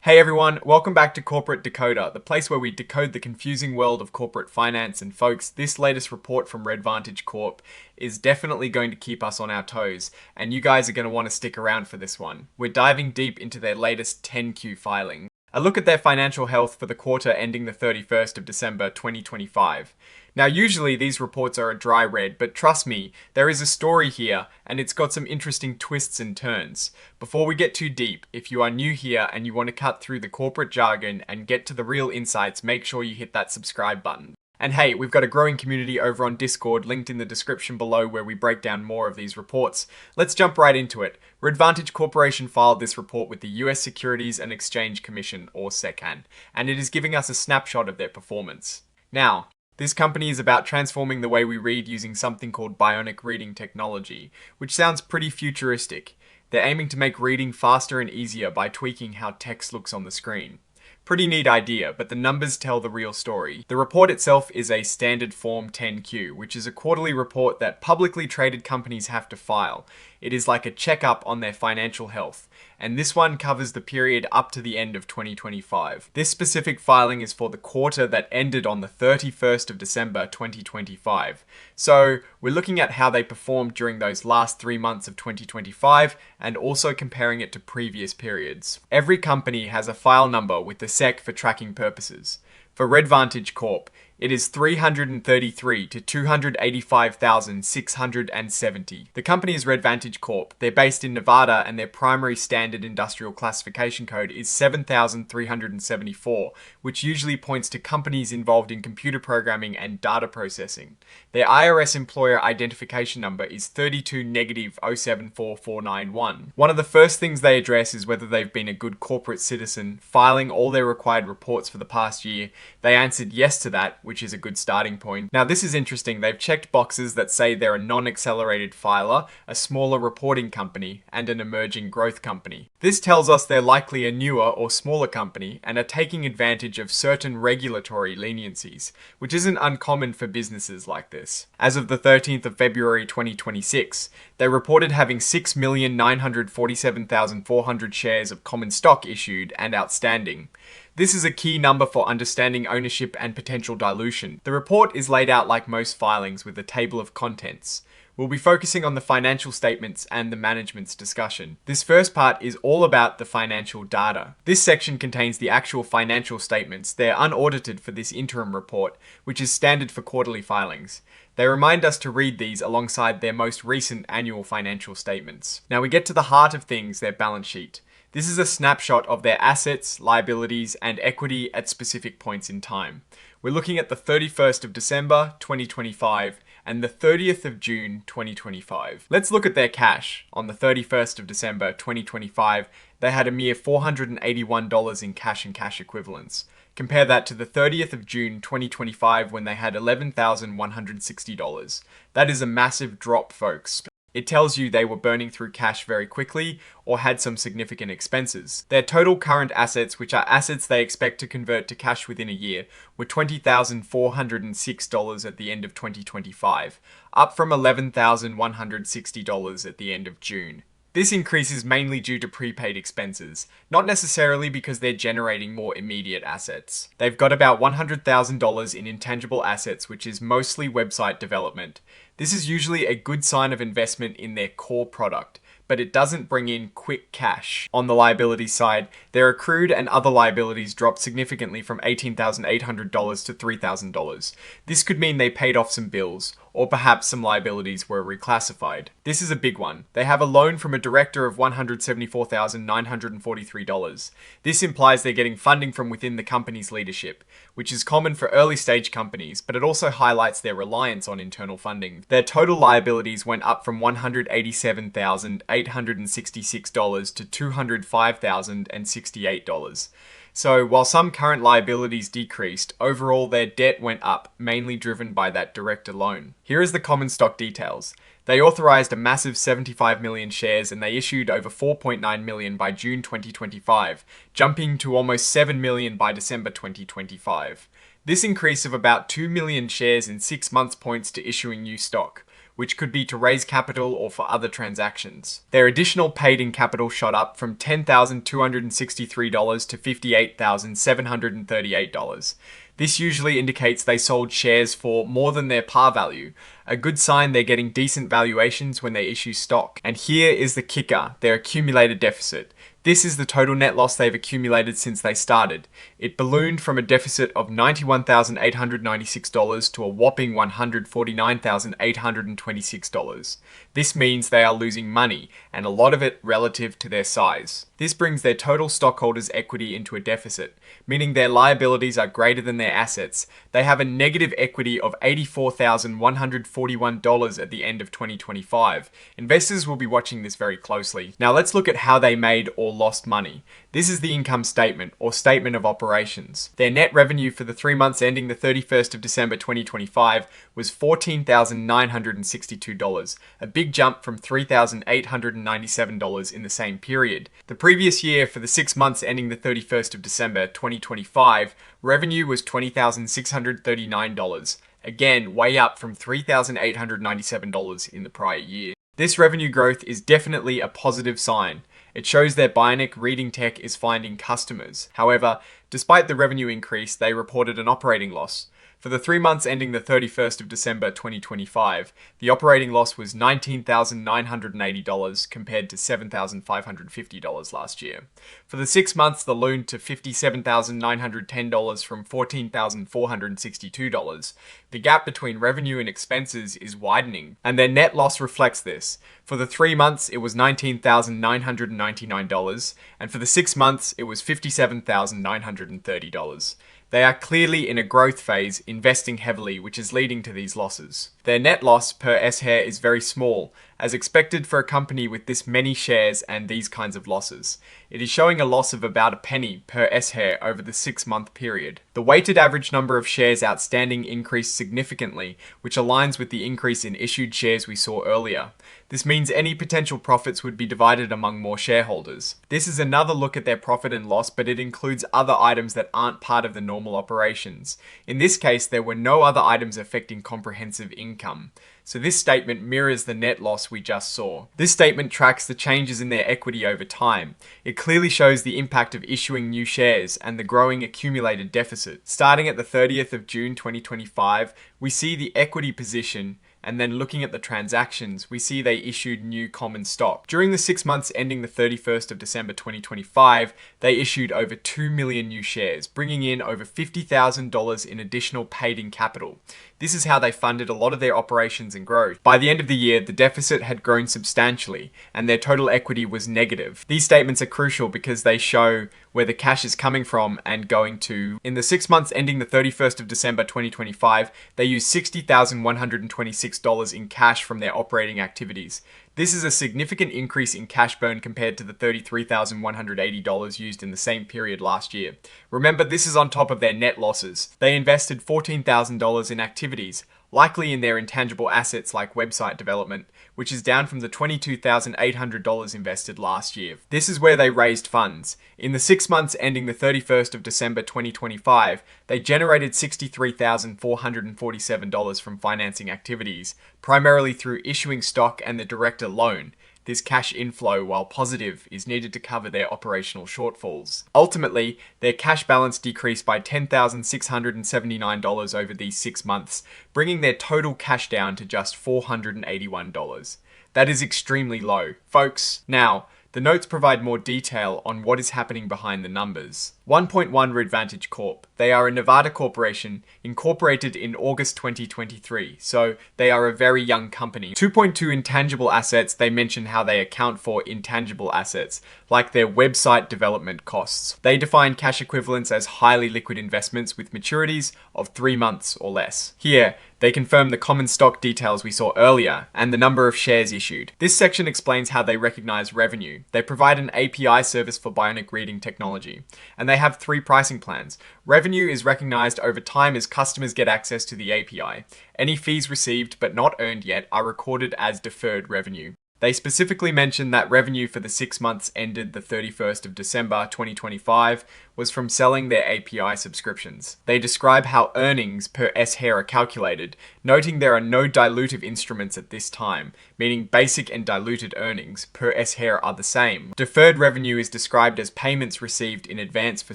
Hey everyone, welcome back to Corporate Decoder, the place where we decode the confusing world of corporate finance. And folks, this latest report from Readvantage Corp is definitely going to keep us on our toes, and you guys are going to want to stick around for this one. We're diving deep into their latest 10Q filing. A look at their financial health for the quarter ending the 31st of December 2025. Now, usually these reports are a dry read, but trust me, there is a story here, and it's got some interesting twists and turns. Before we get too deep, if you are new here and you want to cut through the corporate jargon and get to the real insights, make sure you hit that subscribe button. And hey, we've got a growing community over on Discord linked in the description below where we break down more of these reports. Let's jump right into it. Readvantage Corporation filed this report with the US Securities and Exchange Commission, or SECAN, and it is giving us a snapshot of their performance. Now, this company is about transforming the way we read using something called bionic reading technology, which sounds pretty futuristic. They're aiming to make reading faster and easier by tweaking how text looks on the screen. Pretty neat idea, but the numbers tell the real story. The report itself is a standard Form 10Q, which is a quarterly report that publicly traded companies have to file. It is like a checkup on their financial health, and this one covers the period up to the end of 2025. This specific filing is for the quarter that ended on the 31st of December 2025. So we're looking at how they performed during those last 3 months of 2025 and also comparing it to previous periods. Every company has a file number with the SEC for tracking purposes. For Readvantage Corp, it is 333 to 285,670. The company is Readvantage Corp. They're based in Nevada and their primary standard industrial classification code is 7,374, which usually points to companies involved in computer programming and data processing. Their IRS employer identification number is 32-074491. One of the first things they address is whether they've been a good corporate citizen, filing all their required reports for the past year. They answered yes to that, which is a good starting point. Now, this is interesting. They've checked boxes that say they're a non-accelerated filer, a smaller reporting company, and an emerging growth company. This tells us they're likely a newer or smaller company and are taking advantage of certain regulatory leniencies, which isn't uncommon for businesses like this. As of the 13th of February 2026, they reported having 6,947,400 shares of common stock issued and outstanding. This is a key number for understanding ownership and potential dilution. The report is laid out like most filings with a table of contents. We'll be focusing on the financial statements and the management's discussion. This first part is all about the financial data. This section contains the actual financial statements. They're unaudited for this interim report, which is standard for quarterly filings. They remind us to read these alongside their most recent annual financial statements. Now we get to the heart of things, their balance sheet. This is a snapshot of their assets, liabilities, and equity at specific points in time. We're looking at the 31st of December 2025 and the 30th of June 2025. Let's look at their cash. On the 31st of December 2025, they had a mere $481 in cash and cash equivalents. Compare that to the 30th of June 2025 when they had $11,160. That is a massive drop, folks. It tells you they were burning through cash very quickly or had some significant expenses. Their total current assets, which are assets they expect to convert to cash within a year, were $20,406 at the end of 2025, up from $11,160 at the end of June. This increase is mainly due to prepaid expenses, not necessarily because they're generating more immediate assets. They've got about $100,000 in intangible assets, which is mostly website development. This is usually a good sign of investment in their core product, but it doesn't bring in quick cash. On the liability side, their accrued and other liabilities dropped significantly from $18,800 to $3,000. This could mean they paid off some bills, or perhaps some liabilities were reclassified. This is a big one. They have a loan from a director of $174,943. This implies they're getting funding from within the company's leadership, which is common for early stage companies, but it also highlights their reliance on internal funding. Their total liabilities went up from $187,866 to $205,068. So while some current liabilities decreased, overall their debt went up, mainly driven by that director loan. Here is the common stock details. They authorized a massive 75 million shares and they issued over 4.9 million by June 2025, jumping to almost 7 million by December 2025. This increase of about 2 million shares in 6 months points to issuing new stock. which could be to raise capital or for other transactions. Their additional paid-in capital shot up from $10,263 to $58,738. This usually indicates they sold shares for more than their par value, a good sign they're getting decent valuations when they issue stock. And here is the kicker, their accumulated deficit. This is the total net loss they've accumulated since they started. It ballooned from a deficit of $91,896 to a whopping $149,826. This means they are losing money, and a lot of it relative to their size. This brings their total stockholders' equity into a deficit, meaning their liabilities are greater than their assets. They have a negative equity of $84,141 at the end of 2025. Investors will be watching this very closely. Now let's look at how they made or lost money. This is the income statement or statement of operations. Their net revenue for the 3 months ending the 31st of December 2025 was $14,962, a big jump from $3,897 in the same period. The previous year, for the 6 months ending the 31st of December 2025, revenue was $20,639, again way up from $3,897 in the prior year. This revenue growth is definitely a positive sign. It shows their bionic reading tech is finding customers. However, despite the revenue increase, they reported an operating loss. For the 3 months ending the 31st of December 2025, the operating loss was $19,980 compared to $7,550 last year. For the 6 months, the ballooned to $57,910 from $14,462. The gap between revenue and expenses is widening, and their net loss reflects this. For the 3 months, it was $19,999, and for the 6 months, it was $57,930. They are clearly in a growth phase, investing heavily, which is leading to these losses. Their net loss per S-share is very small, as expected for a company with this many shares and these kinds of losses. It is showing a loss of about a penny per S-share over the 6-month period. The weighted average number of shares outstanding increased significantly, which aligns with the increase in issued shares we saw earlier. This means any potential profits would be divided among more shareholders. This is another look at their profit and loss, but it includes other items that aren't part of the normal operations. In this case, there were no other items affecting comprehensive income. So this statement mirrors the net loss we just saw. This statement tracks the changes in their equity over time. It clearly shows the impact of issuing new shares and the growing accumulated deficit. Starting at the 30th of June 2025, we see the equity position, and then looking at the transactions, we see they issued new common stock. During the 6 months ending the 31st of December 2025, they issued over 2 million new shares, bringing in over $50,000 in additional paid-in capital. This is how they funded a lot of their operations and growth. By the end of the year, the deficit had grown substantially, and their total equity was negative. These statements are crucial because they show where the cash is coming from and going to. In the 6 months ending the 31st of December 2025, they used $60,126 in cash from their operating activities. This is a significant increase in cash burn compared to the $33,180 used in the same period last year. Remember, this is on top of their net losses. They invested $14,000 in activities, likely in their intangible assets like website development, which is down from the $22,800 invested last year. This is where they raised funds. In the 6 months ending the 31st of December 2025, they generated $63,447 from financing activities, primarily through issuing stock and the director loan. This cash inflow, while positive, is needed to cover their operational shortfalls. Ultimately, their cash balance decreased by $10,679 over these 6 months, bringing their total cash down to just $481. That is extremely low. Folks, now, the notes provide more detail on what is happening behind the numbers. 1.1 Readvantage Corp. They are a Nevada corporation incorporated in August 2023, so they are a very young company. 2.2 Intangible assets. They mention how they account for intangible assets, like their website development costs. They define cash equivalents as highly liquid investments with maturities of 3 months or less. Here, they confirm the common stock details we saw earlier and the number of shares issued. This section explains how they recognize revenue. They provide an API service for bionic reading technology, and they have 3 pricing plans. Revenue is recognized over time as customers get access to the API. Any fees received but not earned yet are recorded as deferred revenue. They specifically mention that revenue for the 6 months ended the 31st of December 2025 was from selling their API subscriptions. They describe how earnings per S-Hair are calculated, noting there are no dilutive instruments at this time, meaning basic and diluted earnings per S-Hair are the same. Deferred revenue is described as payments received in advance for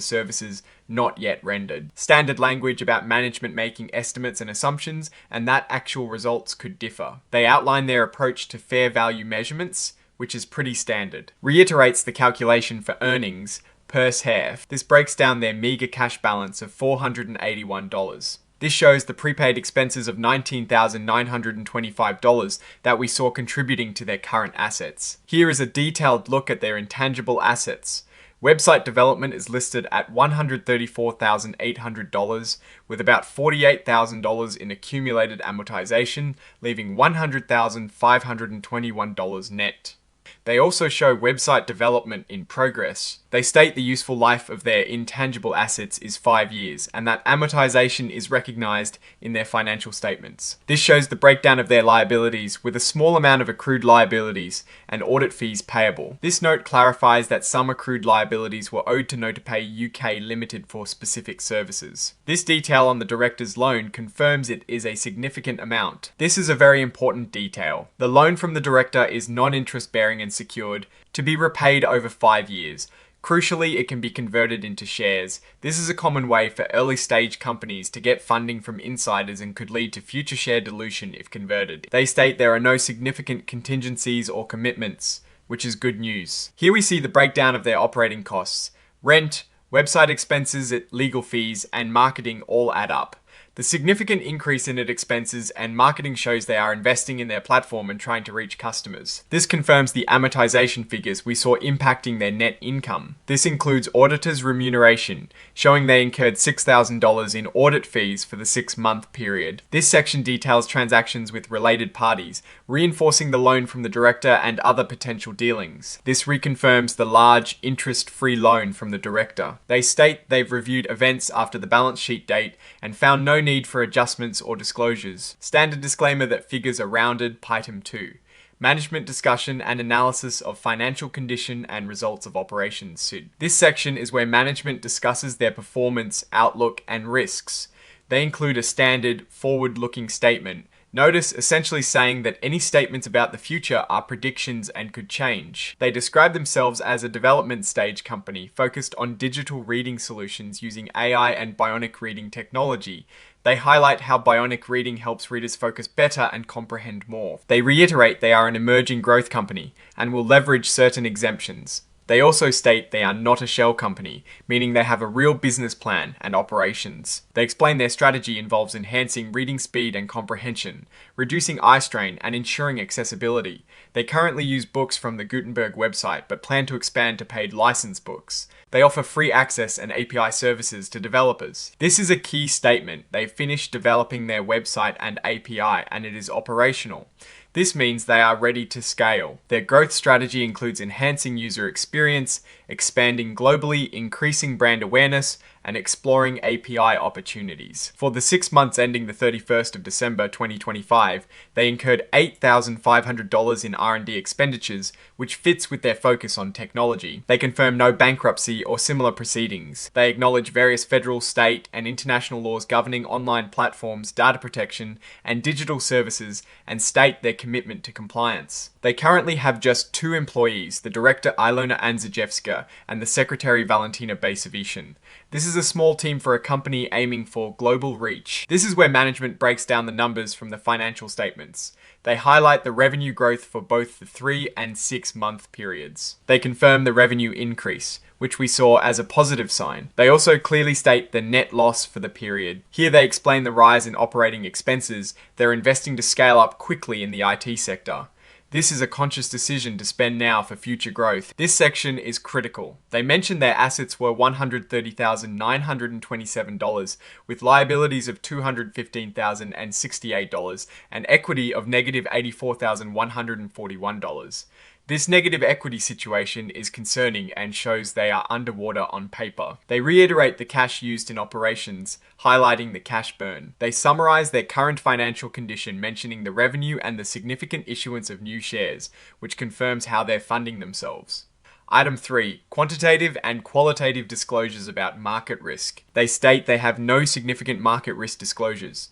services not yet rendered. Standard language about management making estimates and assumptions, and that actual results could differ. They outline their approach to fair value measurements, which is pretty standard. Reiterates the calculation for earnings per S-Hair. This breaks down their meager cash balance of $481. This shows the prepaid expenses of $19,925 that we saw contributing to their current assets. Here is a detailed look at their intangible assets. Website development is listed at $134,800, with about $48,000 in accumulated amortization, leaving $100,521 net. They also show website development in progress. They state the useful life of their intangible assets is 5 years, and that amortization is recognized in their financial statements. This shows the breakdown of their liabilities with a small amount of accrued liabilities and audit fees payable. This note clarifies that some accrued liabilities were owed to Notapay UK Limited for specific services. This detail on the director's loan confirms it is a significant amount. This is a very important detail. The loan from the director is non-interest bearing and secured, to be repaid over 5 years. Crucially, it can be converted into shares. This is a common way for early stage companies to get funding from insiders and could lead to future share dilution if converted. They state there are no significant contingencies or commitments, which is good news. Here we see the breakdown of their operating costs. Rent, website expenses, legal fees, and marketing all add up. The significant increase in its expenses and marketing shows they are investing in their platform and trying to reach customers. This confirms the amortization figures we saw impacting their net income. This includes auditors' remuneration, showing they incurred $6,000 in audit fees for the 6-month period. This section details transactions with related parties, reinforcing the loan from the director and other potential dealings. This reconfirms the large interest-free loan from the director. They state they've reviewed events after the balance sheet date and found no need for adjustments or disclosures. Standard disclaimer that figures are rounded, Item 2. Management discussion and analysis of financial condition and results of operations SID. This section is where management discusses their performance, outlook, and risks. They include a standard forward-looking statement. Notice essentially saying that any statements about the future are predictions and could change. They describe themselves as a development stage company focused on digital reading solutions using AI and bionic reading technology. They highlight how bionic reading helps readers focus better and comprehend more. They reiterate they are an emerging growth company and will leverage certain exemptions. They also state they are not a shell company, meaning they have a real business plan and operations. They explain their strategy involves enhancing reading speed and comprehension, reducing eye strain, and ensuring accessibility. They currently use books from the Gutenberg website, but plan to expand to paid license books. They offer free access and API services to developers. This is a key statement. They've finished developing their website and API, and it is operational. This means they are ready to scale. Their growth strategy includes enhancing user experience, expanding globally, increasing brand awareness, and exploring API opportunities. For the 6 months ending the 31st of December 2025, they incurred $8,500 in R&D expenditures, which fits with their focus on technology. They confirm no bankruptcy or similar proceedings. They acknowledge various federal, state, and international laws governing online platforms, data protection, and digital services, and state their commitment to compliance. They currently have just 2 employees, the director Ilona Anzajewska and the secretary Valentina Basavishin. This is a small team for a company aiming for global reach. This is where management breaks down the numbers from the financial statements. They highlight the revenue growth for both the 3 and 6 month periods. They confirm the revenue increase, which we saw as a positive sign. They also clearly state the net loss for the period. Here they explain the rise in operating expenses. They're investing to scale up quickly in the IT sector. This is a conscious decision to spend now for future growth. This section is critical. They mention their assets were $130,927, with liabilities of $215,068 and equity of negative $84,141. This negative equity situation is concerning and shows they are underwater on paper. They reiterate the cash used in operations, highlighting the cash burn. They summarize their current financial condition, mentioning the revenue and the significant issuance of new shares, which confirms how they're funding themselves. Item 3. Quantitative and qualitative disclosures about market risk. They state they have no significant market risk disclosures.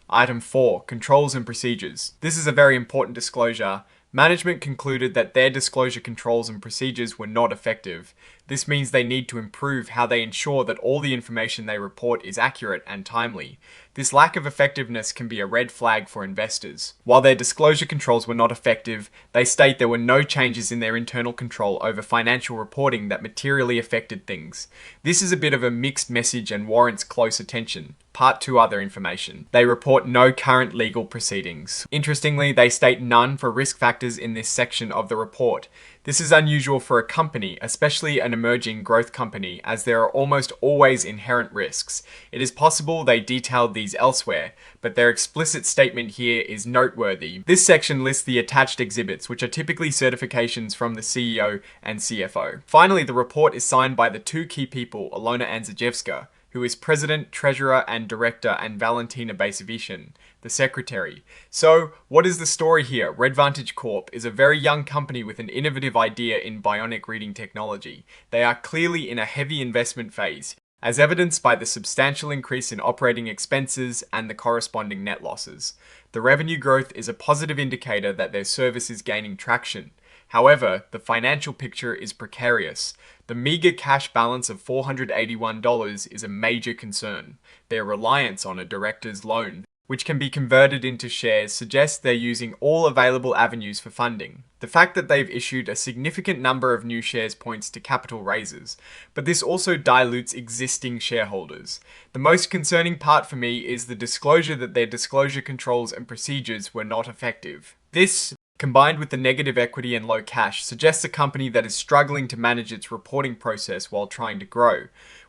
Item 4. Controls and procedures. This is a very important disclosure. Management concluded that their disclosure controls and procedures were not effective. This means they need to improve how they ensure that all the information they report is accurate and timely. This lack of effectiveness can be a red flag for investors. While their disclosure controls were not effective, they state there were no changes in their internal control over financial reporting that materially affected things. This is a bit of a mixed message and warrants close attention. Part 2 other information. They report no current legal proceedings. Interestingly, they state none for risk factors in this section of the report. This is unusual for a company, especially an emerging growth company, as there are almost always inherent risks. It is possible they detailed these elsewhere, but their explicit statement here is noteworthy. This section lists the attached exhibits, which are typically certifications from the CEO and CFO. Finally, the report is signed by the two key people, Alona Anzajewska, who is President, Treasurer, and Director, and Valentina Basevishin, the Secretary. So, what is the story here? Readvantage Corp is a very young company with an innovative idea in bionic reading technology. They are clearly in a heavy investment phase, as evidenced by the substantial increase in operating expenses and the corresponding net losses. The revenue growth is a positive indicator that their service is gaining traction. However, the financial picture is precarious. The meager cash balance of $481 is a major concern. Their reliance on a director's loan, which can be converted into shares, suggests they're using all available avenues for funding. The fact that they've issued a significant number of new shares points to capital raises, but this also dilutes existing shareholders. The most concerning part for me is the disclosure that their disclosure controls and procedures were not effective. This, combined with the negative equity and low cash, suggests a company that is struggling to manage its reporting process while trying to grow.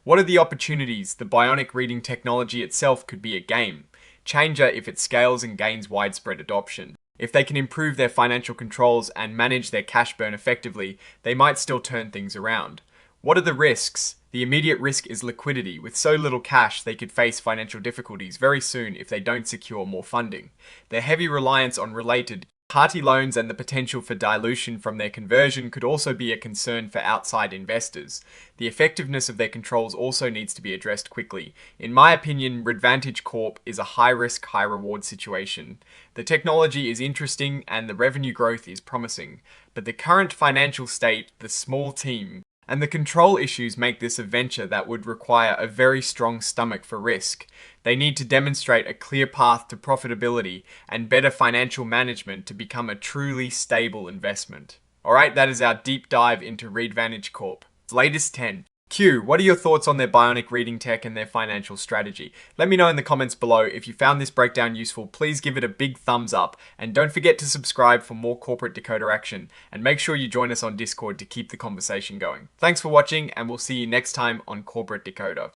What are the opportunities? The bionic reading technology itself could be a game changer if it scales and gains widespread adoption. If they can improve their financial controls and manage their cash burn effectively, they might still turn things around. What are the risks? The immediate risk is liquidity. With so little cash, they could face financial difficulties very soon if they don't secure more funding. Their heavy reliance on related party loans and the potential for dilution from their conversion could also be a concern for outside investors. The effectiveness of their controls also needs to be addressed quickly. In my opinion, Readvantage Corp is a high-risk, high-reward situation. The technology is interesting and the revenue growth is promising, but the current financial state, the small team, and the control issues make this a venture that would require a very strong stomach for risk. They need to demonstrate a clear path to profitability and better financial management to become a truly stable investment. Alright, that is our deep dive into Readvantage Corp. Latest 10. Q, what are your thoughts on their bionic reading tech and their financial strategy? Let me know in the comments below. If you found this breakdown useful, please give it a big thumbs up. And don't forget to subscribe for more corporate decoder action. And make sure you join us on Discord to keep the conversation going. Thanks for watching, and we'll see you next time on Corporate Decoder.